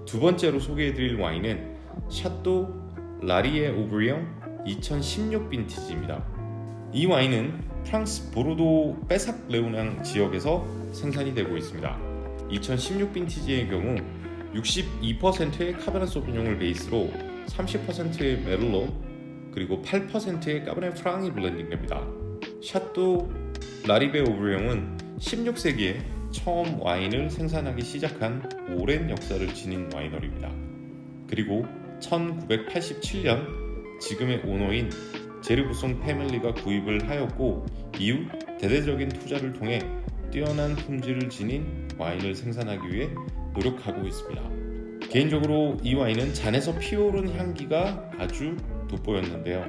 두 번째로 소개해드릴 와인은 샤또 라리에 오브리영 2016 빈티지입니다. 이 와인은 프랑스 보르도 빼삭 레오낭 지역에서 생산이 되고 있습니다. 2016 빈티지의 경우 62%의 카베르네 소비뇽을 베이스로 30%의 메를로 그리고 8%의 까베르네 프랑이 블렌딩됩니다. 샤또 라리베 오브리영은 16세기에 처음 와인을 생산하기 시작한 오랜 역사를 지닌 와이너리입니다. 그리고 1987년 지금의 오너인 제르부송 패밀리가 구입을 하였고 이후 대대적인 투자를 통해 뛰어난 품질을 지닌 와인을 생산하기 위해 노력하고 있습니다. 개인적으로 이 와인은 잔에서 피어오른 향기가 아주 돋보였는데요.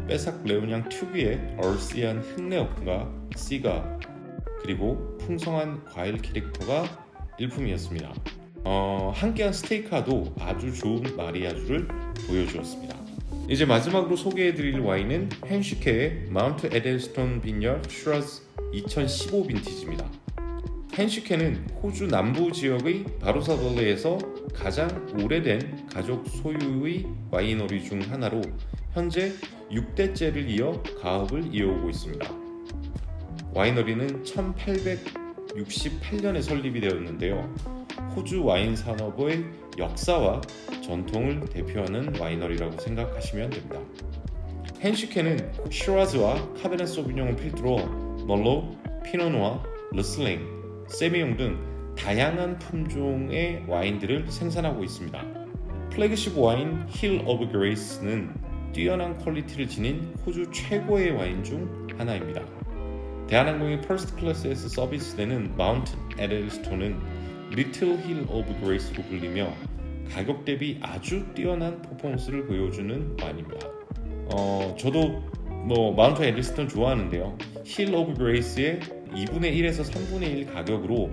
빼삭 레오냥 특유의 얼씨한 흙내역과 씨가 그리고 풍성한 과일 캐릭터가 일품이었습니다. 함께한 스테이크와도 아주 좋은 마리아주를 보여주었습니다. 이제 마지막으로 소개해드릴 와인은 헨슈케의 마운트 에델스톤 빈녀 슈라즈 2015 빈티지입니다. 헨슈케는 호주 남부 지역의 바로사벌레에서 가장 오래된 가족 소유의 와이너리 중 하나로 현재 6대째를 이어 가업을 이어오고 있습니다. 와이너리는 1868년에 설립이 되었는데요. 호주 와인 산업의 역사와 전통을 대표하는 와이너리라고 생각하시면 됩니다. 헨슈케는 시라즈와 카베르네 소비뇽을 필두로 멀로, 피노누아, 르슬링, 세미용 등 다양한 품종의 와인들을 생산하고 있습니다. 플래그십 와인 힐 오브 그레이스는 뛰어난 퀄리티를 지닌 호주 최고의 와인 중 하나입니다. 대한항공의 퍼스트 클래스에서 서비스되는 마운트 에델스톤은 리틀 힐 오브 그레이스로 불리며 가격 대비 아주 뛰어난 퍼포먼스를 보여주는 와인입니다. 저도 마운트 에델스톤 좋아하는데요. 힐 오브 그레이스의 2분의 1에서 3분의 1 가격으로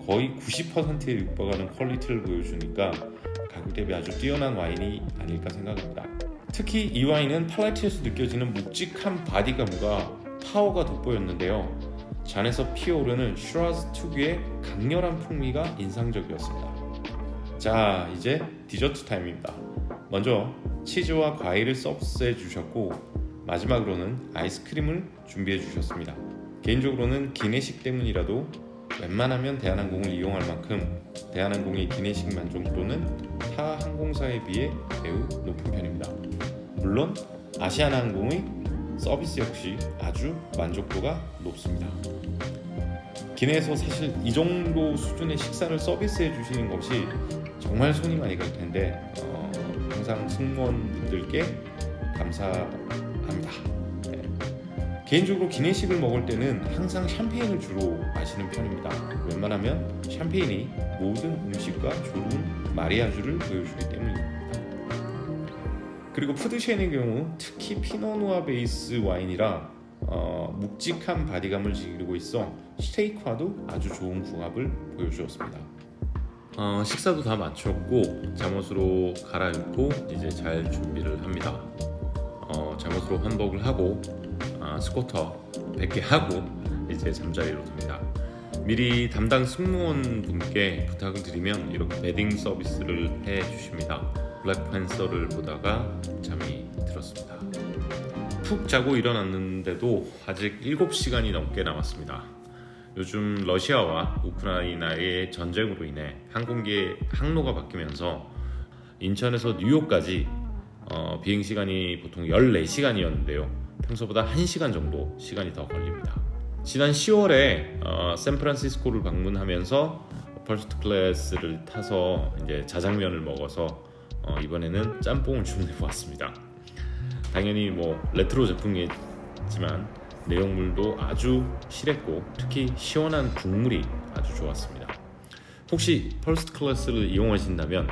거의 90%에 육박하는 퀄리티를 보여주니까 가격 대비 아주 뛰어난 와인이 아닐까 생각합니다. 특히 이 와인은 팔레트에서 느껴지는 묵직한 바디감과 파워가 돋보였는데요. 잔에서 피어오르는 슈라즈 특유의 강렬한 풍미가 인상적이었습니다. 자, 이제 디저트 타임입니다. 먼저 치즈와 과일을 서비스해 주셨고 마지막으로는 아이스크림을 준비해 주셨습니다. 개인적으로는 기내식 때문이라도 웬만하면 대한항공을 이용할 만큼 대한항공의 기내식 만족도는 타 항공사에 비해 매우 높은 편입니다. 물론 아시아나항공의 서비스 역시 아주 만족도가 높습니다. 기내에서 사실 이 정도 수준의 식사를 서비스해 주시는 것이 정말 손이 많이 갈 텐데 항상 승무원분들께 감사합니다. 네. 개인적으로 기내식을 먹을 때는 항상 샴페인을 주로 마시는 편입니다. 웬만하면 샴페인이 모든 음식과 좋은 마리아주를 보여주기 때문입니다. 그리고 푸드쉐인의 경우 특히 피노누아 베이스 와인이라 묵직한 바디감을 지니고 있어 스테이크와도 아주 좋은 궁합을 보여주었습니다. 식사도 다 마쳤고 잠옷으로 갈아입고 이제 잘 준비를 합니다. 잠옷으로 환복을 하고 스쿠터 100개 하고 이제 잠자리로 듭니다. 미리 담당 승무원 분께 부탁을 드리면 이렇게 베딩 서비스를 해 주십니다. 블랙팬서를 보다가 잠이 들었습니다. 푹 자고 일어났는데도 아직 7시간이 넘게 남았습니다. 요즘 러시아와 우크라이나의 전쟁으로 인해 항공기의 항로가 바뀌면서 인천에서 뉴욕까지 비행시간이 보통 14시간이었는데요. 평소보다 1시간 정도 시간이 더 걸립니다. 지난 10월에 샌프란시스코를 방문하면서 퍼스트 클래스를 타서 이제 자장면을 먹어서 이번에는 짬뽕을 주문해 보았습니다. 당연히 레트로 제품이지만 내용물도 아주 실했고 특히 시원한 국물이 아주 좋았습니다. 혹시 퍼스트 클래스를 이용하신다면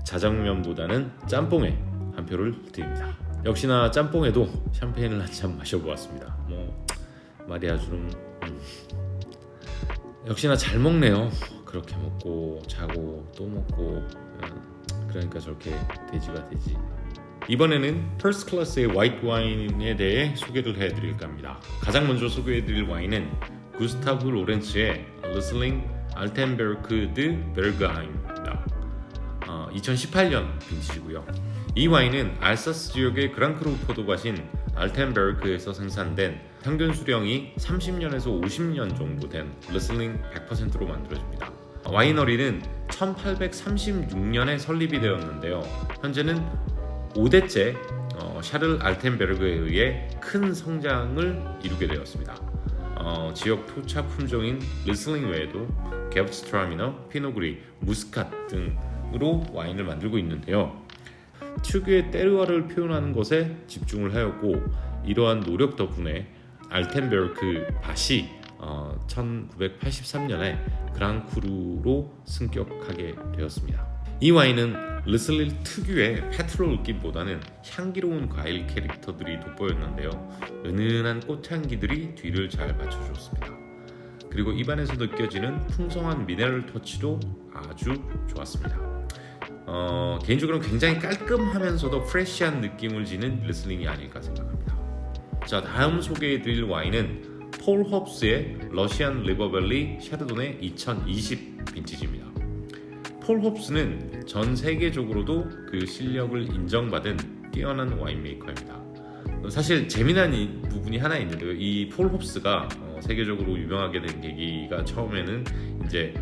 자장면보다는 짬뽕에 한 표를 드립니다. 역시나 짬뽕에도 샴페인을 한 잔 마셔보았습니다. 마리아주는 역시나 잘 먹네요. 그렇게 먹고 자고 또 먹고 그러니까 저렇게 돼지가 되지. 이번에는 퍼스트 클래스의 화이트 와인에 대해 소개를 해드릴까 합니다. 가장 먼저 소개해드릴 와인은 구스타브 로렌츠의 르슬링 알텐베르크 드 베르그하임입니다. 2018년 빈티지고요. 이 와인은 알사스 지역의 그랑크루 포도밭인 알텐베르크에서 생산된 평균 수령이 30년에서 50년 정도 된 리슬링 100%로 만들어집니다. 와이너리는 1836년에 설립이 되었는데요. 현재는 5대째 샤를 알텐베르그에 의해 큰 성장을 이루게 되었습니다. 지역 토착 품종인 리슬링 외에도 게브스트라미너, 피노그리, 무스캇 등으로 와인을 만들고 있는데요. 특유의 테르와르를 표현하는 것에 집중을 하였고 이러한 노력 덕분에 알텐베르크 밭이 1983년에 그랑크루로 승격하게 되었습니다. 이 와인은 리슬링 특유의 페트롤 느낌보다는 향기로운 과일 캐릭터들이 돋보였는데요. 은은한 꽃향기들이 뒤를 잘 맞춰줬습니다. 그리고 입안에서 느껴지는 풍성한 미네랄 터치도 아주 좋았습니다. 개인적으로는 굉장히 깔끔하면서도 프레시한 느낌을 지닌 리슬링이 아닐까 생각합니다. 자, 다음 소개해드릴 와인은 폴 홉스의 러시안 리버밸리 샤르도네 2020 빈티지입니다. 폴 홉스는 전 세계적으로도 그 실력을 인정받은 뛰어난 와인메이커입니다. 사실 재미난 부분이 하나 있는데요. 이 폴 홉스가 세계적으로 유명하게 된 계기가 처음에는 이제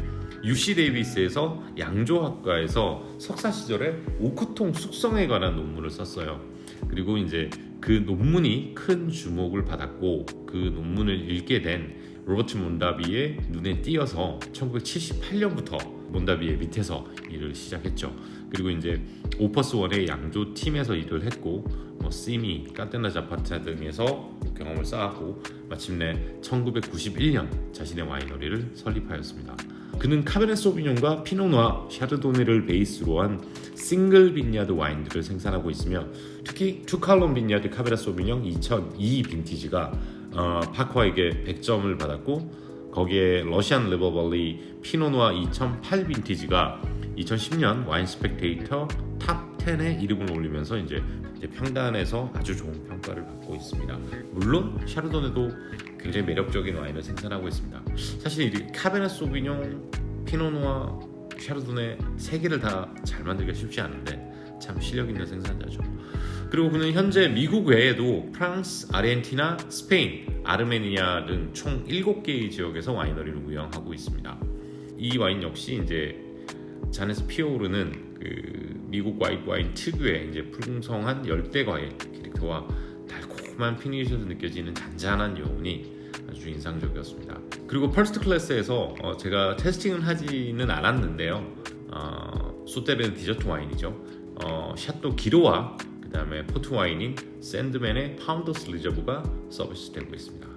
UC 데이비스에서 양조학과에서 석사 시절에 오크통 숙성에 관한 논문을 썼어요. 그리고 이제 그 논문이 큰 주목을 받았고 그 논문을 읽게 된 로버트 몬다비의 눈에 띄어서 1978년부터 몬다비의 밑에서 일을 시작했죠. 그리고 이제 오퍼스1의 양조 팀에서 일을 했고 시미, 까테나 자파타 등에서 경험을 쌓았고 마침내 1991년 자신의 와이너리를 설립하였습니다. 그는 카베르네 소비뇽과 피노누아, 샤르도네를 베이스로 한 싱글 빈야드 와인들을 생산하고 있으며 특히 투칼론 빈야드 카베르네 소비뇽 2002 빈티지가 파커에게 100점을 받았고 거기에 러시안 리버밸리 피노누아 2008 빈티지가 2010년 와인 스펙테이터 탑 10에 이름을 올리면서 이제 평단에서 아주 좋은 평가를 받고 있습니다. 물론 샤르도네도 굉장히 매력적인 와인을 생산하고 있습니다. 사실 이 카베르네 소비뇽, 피노누아, 샤르도네 세 개를 다 잘 만들기가 쉽지 않은데 참 실력 있는 생산자죠. 그리고 그는 현재 미국 외에도 프랑스, 아르헨티나, 스페인, 아르메니아 등 총 7개의 지역에서 와이너리를 운영하고 있습니다. 이 와인 역시 이제 잔에서 피어오르는 그 미국 화이트 와인 특유의 이제 풍성한 열대 과일 캐릭터와 달콤한 피니쉬에서 느껴지는 잔잔한 여운이 아주 인상적이었습니다. 그리고 퍼스트 클래스에서 제가 테스팅은 하지는 않았는데요. 소테르는 디저트 와인이죠. 샤또 기로와 그 다음에 포트 와인인 샌드맨의 파운더스 리저브가 서비스되고 있습니다.